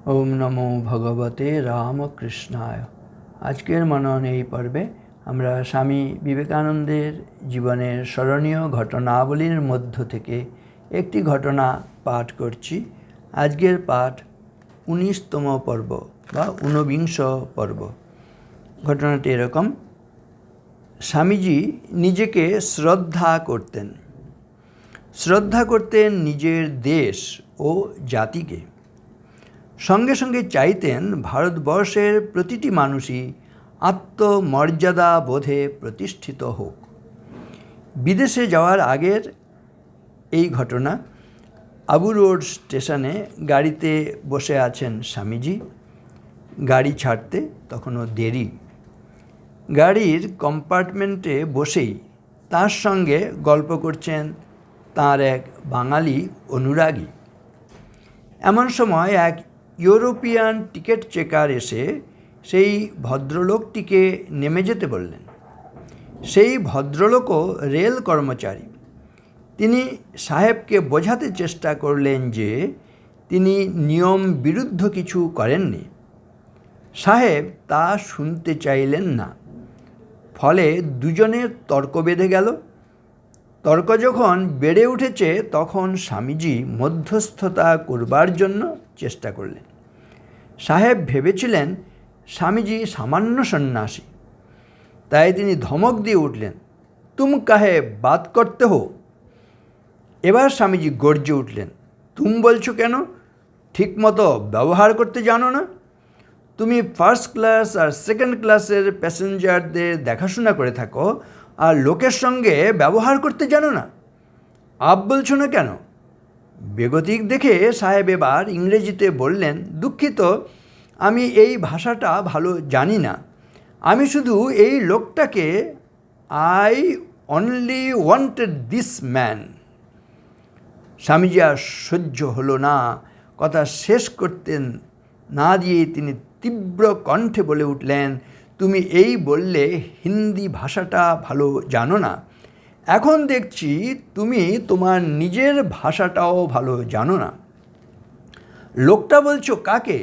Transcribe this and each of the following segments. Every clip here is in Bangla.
ওম নমো ভগবতে রামকৃষ্ণায়। আজকের মনন এই পর্বে আমরা স্বামী বিবেকানন্দের জীবনের স্মরণীয় ঘটনাবলীর মধ্য থেকে একটি ঘটনা পাঠ করছি। আজকের পাঠ 19তম পর্ব বা 19 পর্ব। ঘটনাটি এরকম: স্বামীজি নিজেকে শ্রদ্ধা করতেন নিজের দেশ ও জাতিকে। সঙ্গে সঙ্গে চাইতেন ভারতবর্ষের প্রতিটি মানুষই আত্মমর্যাদা বোধে প্রতিষ্ঠিত হোক। বিদেশে যাওয়ার আগের এই ঘটনা। আবু রোড স্টেশনে গাড়িতে বসে আছেন স্বামীজি। গাড়ি ছাড়তে তখনও দেরি। গাড়ির কম্পার্টমেন্টে বসেই তার সঙ্গে গল্প করছেন তাঁর এক বাঙালি অনুরাগী। এমন সময় এক ইউরোপিয়ান টিকিট চেকার এসে সেই ভদ্রলোকটিকে নেমে যেতে বললেন। সেই ভদ্রলোকও রেল কর্মচারী। তিনি সাহেবকে বোঝাতে চেষ্টা করলেন যে তিনি নিয়ম বিরুদ্ধ কিছু করেননি। সাহেব তা শুনতে চাইলেন না। ফলে দুজনের তর্ক বেঁধে গেল। তর্ক যখন বেড়ে উঠেছে তখন স্বামীজি মধ্যস্থতা করবার জন্য চেষ্টা করলেন। সাহেব ভেবেছিলেন স্বামীজি সামান্য সন্ন্যাসী, তাই তিনি ধমক দিয়ে উঠলেন, তুম কাহে বাত করতে হো। এবার স্বামীজি গর্জে উঠলেন, তুম বলছো কেন? ঠিকমতো ব্যবহার করতে জানো না? তুমি ফার্স্ট ক্লাস আর সেকেন্ড ক্লাসের প্যাসেঞ্জারদের দেখাশোনা করে থাকো আর লোকের সঙ্গে ব্যবহার করতে জানো না? আপ বলছো না কেন? বেগতিক দেখে সাহেব এবার ইংরেজিতে বললেন, দুঃখিত, আমি এই ভাষাটা ভালো জানি না। আমি শুধু এই লোকটাকে I only wanted this man. Swamiji আর সহ্য হলো না। কথা শেষ করতেন না দিয়ে তিনি তীব্র কণ্ঠে বলে উঠলেন, তুমি এই বললে হিন্দি ভাষাটা ভালো জানো না। এখন দেখছি তুমি তোমার নিজের ভাষাটাও ভালো জানো না। লোকটা বলছো কাকে?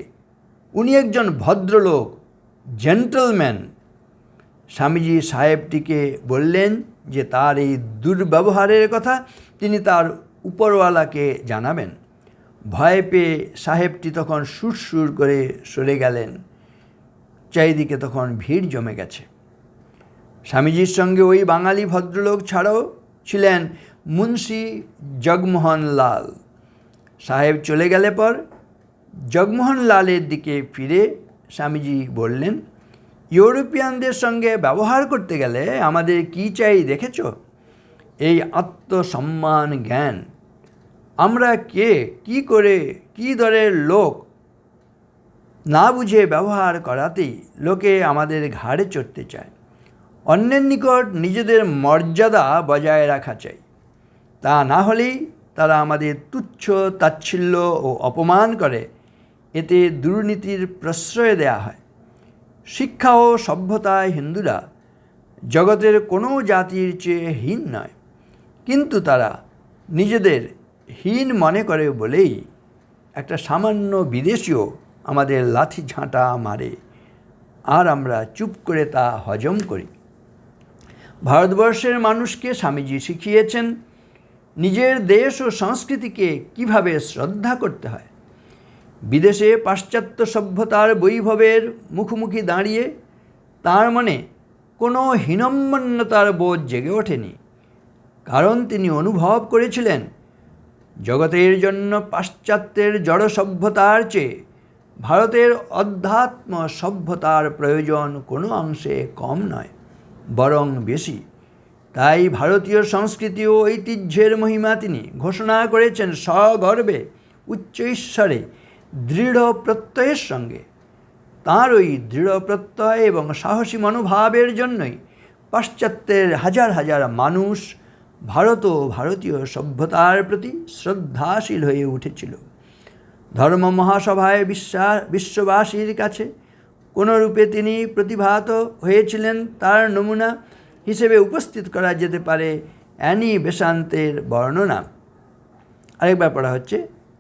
উনি একজন ভদ্রলোক, জেন্টলম্যান। স্বামীজি সাহেবটিকে বললেন যে তার এই দুর্ব্যবহারের কথা তিনি তার উপরওয়ালাকে জানাবেন। ভয় পেয়ে সাহেবটি তখন সুরসুর করে সরে গেলেন। চারিদিকে তখন ভিড় জমে গেছে। স্বামীজির সঙ্গে ওই বাঙালি ভদ্রলোক ছাড়াও ছিলেন মুন্সি জগমোহন লাল। সাহেব চলে গেলে পর জগমোহন লালের দিকে ফিরে স্বামীজি বললেন, ইউরোপিয়ানদের সঙ্গে ব্যবহার করতে গেলে আমাদের কী চাই দেখেছ? এই আত্মসম্মান জ্ঞান। আমরা কে, কী করে, কী দরের লোক না বুঝে ব্যবহার করাতেই লোকে আমাদের ঘাড়ে চড়তে চায়। অন্যের নিকট নিজেদের মর্যাদা বজায় রাখা চাই। তা না হলেই তারা আমাদের তুচ্ছ তাচ্ছিল্য ও অপমান করে। এতে দুর্নীতির প্রশ্রয় দেয়া হয়। শিক্ষা ও সভ্যতায় হিন্দুরা জগতের কোনো জাতির চেয়ে হীন নয়, কিন্তু তারা নিজেদের হীন মনে করে বলেই একটা সামান্য বিদেশিও আমাদের লাথি ঝাঁটা মারে, আর আমরা চুপ করে তা হজম করি। ভারতবর্ষের মানুষকে স্বামীজি শিখিয়েছেন নিজের দেশ ও সংস্কৃতিকে কিভাবে শ্রদ্ধা করতে হয়। বিদেশে পাশ্চাত্য সভ্যতার বৈভবের মুখোমুখি দাঁড়িয়ে তার মনে কোনো হীনম্মন্যতার বোধ জেগে ওঠেনি, কারণ তিনি অনুভব করেছিলেন জগতের জন্য পাশ্চাত্যের জড় সভ্যতার চেয়ে ভারতের অধ্যাত্ম সভ্যতার প্রয়োজন কোনো অংশে কম নয়, বরং বেশি। তাই ভারতীয় সংস্কৃতি ও ঐতিহ্যের মহিমা তিনি ঘোষণা করেছেন সগর্বে, উচ্চ ঈশ্বরে, দৃঢ় প্রত্যয়ের সঙ্গে। তাঁর ওই দৃঢ় প্রত্যয় এবং সাহসী মনোভাবের জন্যই পাশ্চাত্যের হাজার হাজার মানুষ ভারত ও ভারতীয় সভ্যতার প্রতি শ্রদ্ধাশীল হয়ে উঠেছিল। ধর্ম মহাসভায় বিশ্ববাসীর কাছে কোনোরূপে তিনি প্রতিভাত হয়েছিলেন তার নমুনা হিসেবে উপস্থিত করা যেতে পারে অ্যানি বেসান্তের বর্ণনা। আরেকবার পড়া হচ্ছে,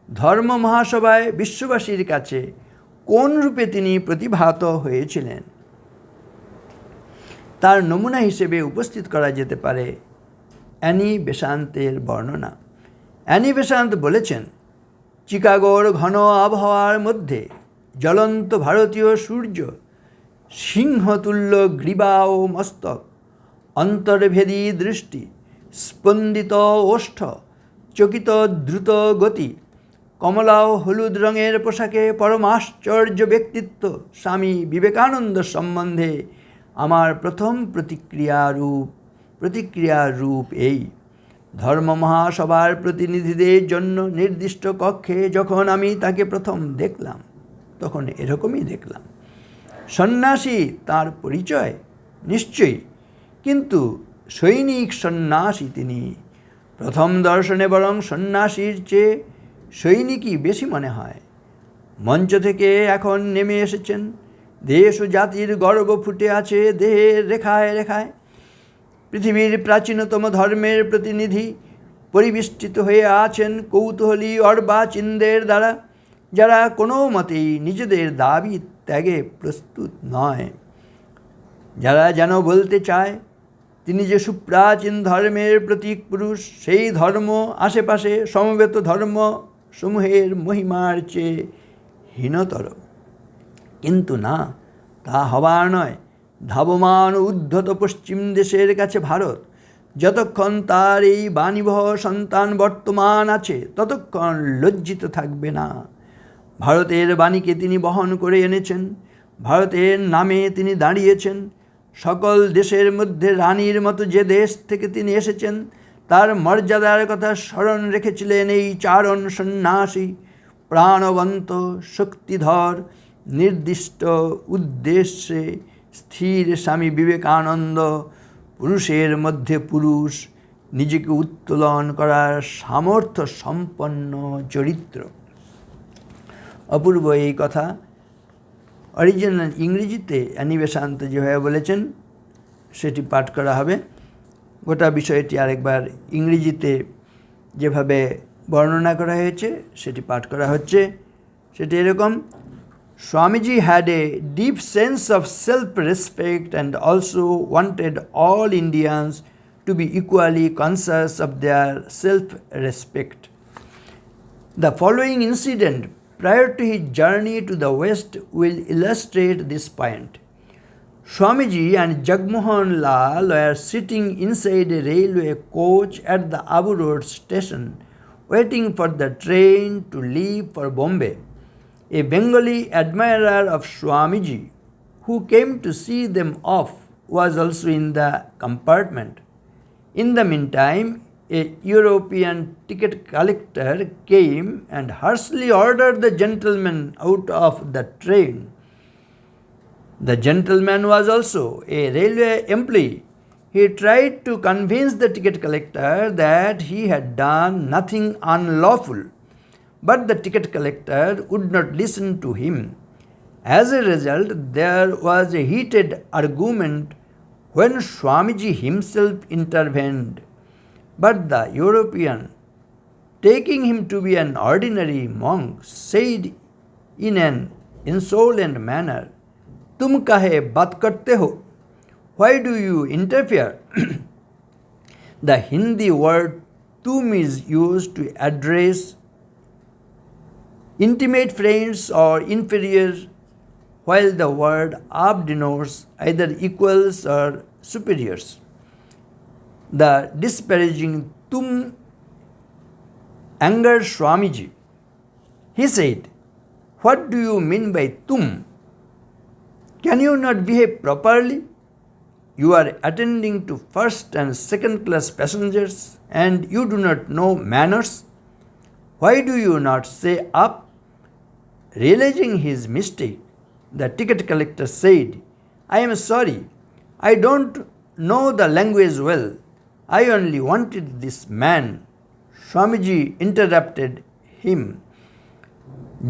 ধর্ম মহাসভায় বিশ্ববাসীর কাছে কোন রূপে তিনি প্রতিভাত হয়েছিলেন তার নমুনা হিসেবে উপস্থিত করা যেতে পারে অ্যানি বেসান্তের বর্ণনা। অ্যানি বেসান্ত বলেছেন, চিকাগোর ঘন আবহাওয়ার মধ্যে জ্বলন্ত ভারতীয় সূর্য, সিংহতুল্য গ্রীবা ও মস্তক, অন্তর্ভেদী দৃষ্টি, স্পন্দিত ওষ্ঠ, চকিত দ্রুত গতি, কমলা ও হলুদ রঙের পোশাকে পরমাশ্চর্য ব্যক্তিত্ব স্বামী বিবেকানন্দ সম্বন্ধে আমার প্রথম প্রতিক্রিয়ার রূপ এই। ধর্ম মহাসভার প্রতিনিধিদের জন্য নির্দিষ্ট কক্ষে যখন আমি তাকে প্রথম দেখলাম তখন এরকমই দেখলাম। সন্ন্যাসী তার পরিচয় নিশ্চয়ই, কিন্তু সৈনিক সন্ন্যাসী তিনি। প্রথম দর্শনে বরং সন্ন্যাসীর চেয়ে সৈনিকই বেশি মনে হয়। মঞ্চ থেকে এখন নেমে এসেছেন, দেশ ও জাতির গর্ব ফুটে আছে দেহের রেখায় রেখায়। পৃথিবীর প্রাচীনতম ধর্মের প্রতিনিধি পরিবেষ্টিত হয়ে আছেন কৌতূহলী অর্বাচীনদের দ্বারা, যারা কোনো মতেই নিজেদের দাবি ত্যাগে প্রস্তুত নয়, যারা যেন বলতে চায় তিনি যে সুপ্রাচীন ধর্মের প্রতীক পুরুষ, সেই ধর্ম আশেপাশে সমবেত ধর্ম সমূহের মহিমার চেয়ে হীনতর। কিন্তু না, তা হবার নয়। ধাবমান উদ্ধত পশ্চিম দেশের কাছে ভারত যতক্ষণ তার এই বাণীবহ সন্তান বর্তমান আছে ততক্ষণ লজ্জিত থাকবে না। ভারতের বাণীকে তিনি বহন করে এনেছেন, ভারতের নামে তিনি দাঁড়িয়েছেন। সকল দেশের মধ্যে রানীর মতো যে দেশ থেকে তিনি এসেছেন তার মর্যাদার কথা স্মরণ রেখেছিলেন এই চারণ সন্ন্যাসী, প্রাণবন্ত, শক্তিধর, নির্দিষ্ট উদ্দেশ্যে স্থির স্বামী বিবেকানন্দ, পুরুষের মধ্যে পুরুষ, নিজেকে উত্তোলন করার সামর্থ্য সম্পন্ন চরিত্র। অপূর্ব এই কথা। অরিজিনাল ইংরেজিতে অ্যানি বেসান্ত যেভাবে বলেছেন সেটি পাঠ করা হবে। গোটা বিষয়টি আরেকবার ইংরেজিতে যেভাবে বর্ণনা করা হয়েছে সেটি পাঠ করা হচ্ছে। সেটি এরকম: Swamiji had a deep sense of self-respect and also wanted all Indians to be equally conscious of their self-respect. The following incident prior to his journey to the West will illustrate this point. Swamiji and Jagmohan Lal were sitting inside a railway coach at the Abu Road station, waiting for the train to leave for Bombay. A Bengali admirer of Swamiji, who came to see them off, was also in the compartment. In the meantime, a European ticket collector came and harshly ordered the gentleman out of the train. The gentleman was also a railway employee. He tried to convince the ticket collector that he had done nothing unlawful, but the ticket collector would not listen to him. As a result, there was a heated argument when Swamiji himself intervened. But the European, taking him to be an ordinary monk, said in an insolent manner, "Tum kahe baat karte ho? Why do you interfere?" The Hindi word "tum" is used to address intimate friends or inferiors, while the word "ab" denotes either equals or superiors. The disparaging "tum" angered Swamiji. He said, "What do you mean by "tum"? Can you not behave properly? You are attending to first and second class passengers and you do not know manners. Why do you not say up?" Realizing his mistake, the ticket collector said, "I am sorry, I don't know the language well. I only wanted this man." Swamiji interrupted him.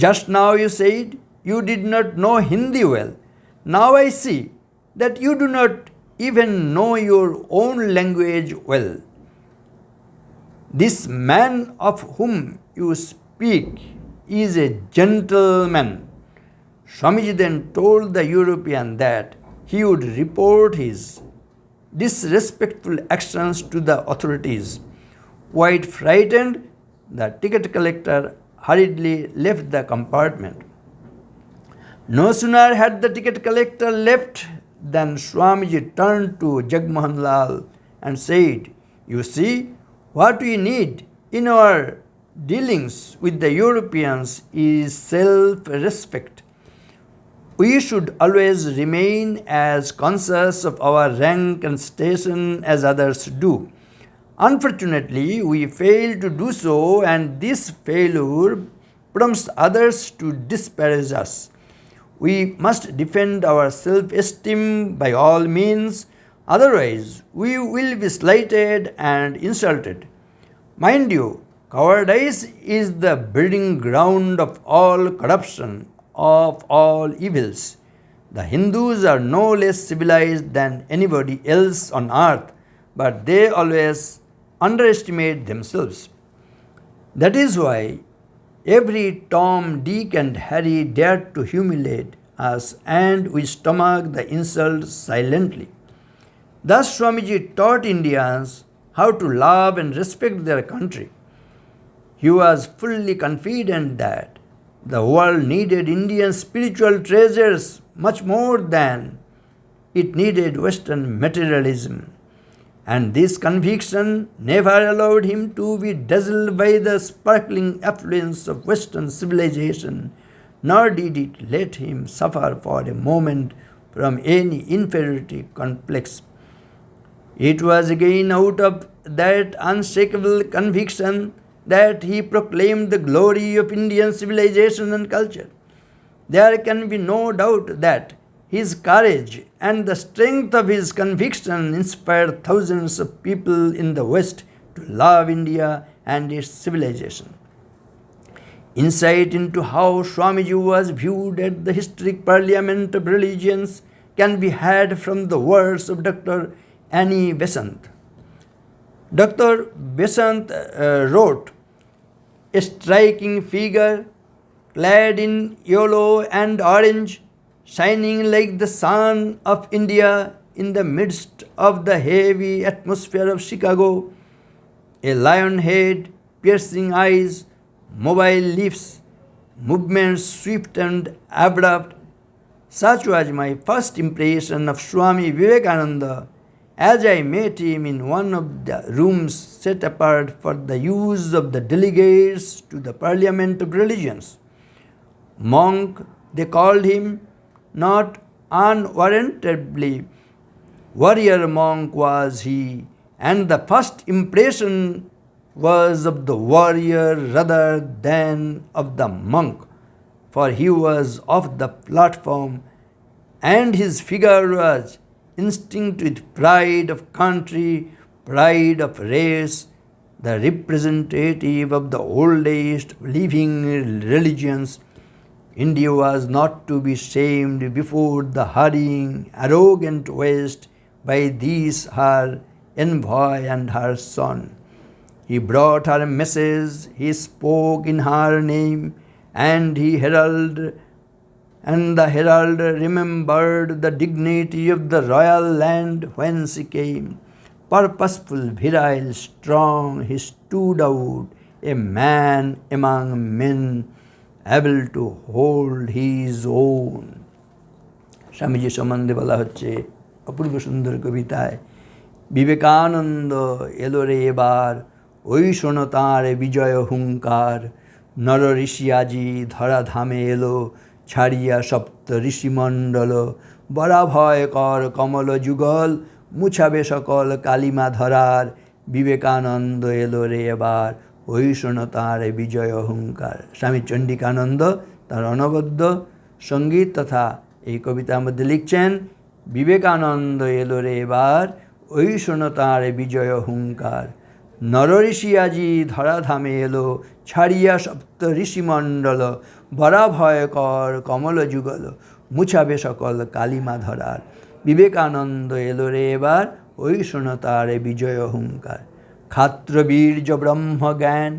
"Just now you said you did not know Hindi well. Now I see that you do not even know your own language well. This man of whom you speak is a gentleman." Swamiji then told the European that he would report his disrespectful actions to the authorities. Quite frightened, the ticket collector hurriedly left the compartment. No sooner had the ticket collector left than Swamiji turned to Jagmohan Lal and said, "You see, what we need in our dealings with the Europeans is self-respect. We should always remain as conscious of our rank and station as others do. Unfortunately, we fail to do so, and this failure prompts others to disparage us. We must defend our self-esteem by all means, otherwise we will be slighted and insulted. Mind you, cowardice is the breeding ground of all corruption, of all evils. The Hindus are no less civilized than anybody else on earth, but they always underestimate themselves. That is why every Tom, Dick and Harry dared to humiliate us, and we stomached the insult silently." Thus Swamiji taught Indians how to love and respect their country. He was fully confident that the world needed Indian spiritual treasures much more than it needed Western materialism. And this conviction never allowed him to be dazzled by the sparkling affluence of Western civilization, nor did it let him suffer for a moment from any inferiority complex. It was again out of that unshakable conviction that he proclaimed the glory of Indian civilization and culture. There can be no doubt that his courage and the strength of his conviction inspired thousands of people in the West to love India and its civilization. Insight into how Swamiji was viewed at the historic Parliament of Religions can be had from the words of Dr. Annie Besant. Dr. Besant wrote, "A striking figure, clad in yellow and orange, shining like the sun of India in the midst of the heavy atmosphere of Chicago, a lion head, piercing eyes, mobile lips, movements swift and abrupt. Such was my first impression of Swami Vivekananda as I met him in one of the rooms set apart for the use of the delegates to the Parliament of Religions. Monk, they called him, not unwarrantably. Warrior monk was he, and the first impression was of the warrior rather than of the monk, for he was off the platform, and his figure was instinct with pride of country, pride of race, the representative of the oldest living religions. India was not to be shamed before the hurrying, arrogant West by these her envoy and her son. He brought her a message, he spoke in her name, and the herald remembered the dignity of the royal land whence he came. Purposeful, virile, strong, he stood out, a man among men, able to hold his own. Swamiji সম্বন্ধে বলা হচ্ছে অপূর্ব সুন্দর কবিতায়, বিবেকানন্দ এলো রে এবার, ওই শোনো তাঁর বিজয় হুঙ্কার, নর ঋষি আজি ধরাধামে এলো, ছাড়িয়া সপ্ত ঋষিমণ্ডল, বরা ভয় কর কমল যুগল, মুছাবে সকল কালিমা ধরার, বিবেকানন্দ এলো রে এবার, ওই শোনো তাঁর বিজয় হুঙ্কার। স্বামী চণ্ডিকানন্দ তার অনবদ্য সঙ্গীত তথা এই কবিতার মধ্যে লিখছেন, বিবেকানন্দ এলো রে এবার, ওই শোনো তাঁর বিজয় হুঙ্কার, নরঋষি আজি ধরাধামে এলো, ছাড়িয়া সপ্ত ঋষিমণ্ডল, বরা ভয় কর কমল যুগল, মুছাবে সকল কালিমা ধরার, বিবেকানন্দ এলো রে এবার, ওই শোনো তার বিজয় হুঙ্কার। ক্ষাত্রবীর্য ব্রহ্মজ্ঞান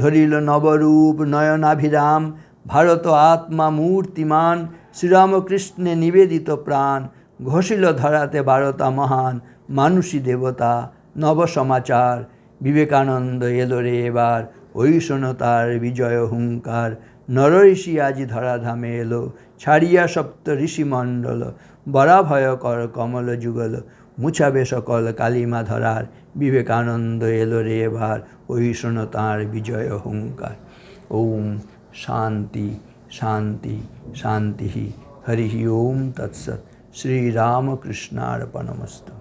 ধরিল নবরূপ নয়নাভিরাম, ভারত আত্মা মূর্তিমান, শ্রীরামকৃষ্ণে নিবেদিত প্রাণ, ঘোষিল ধরাতে বারতা মহান, মানুষী দেবতা নব সমাচার। বিবেকানন্দ এলো রে এবার, ওই শোনো তার বিজয় হুঙ্কার। নরঋষি আজি ধরাধামে এলো, ছাড়িয়া সপ্ত ঋষিমণ্ডল। বরাভয়কর কমল যুগল, মুছাবে সকল কালিমা ধরার। বিবেকানন্দ এলো রে এবার, ওই শোনো তাঁর বিজয় হুঙ্কার। ওম শান্তি শান্তি শান্তি। হরি ওম তৎসৎ। শ্রীরামকৃষ্ণার্পণমস্তু।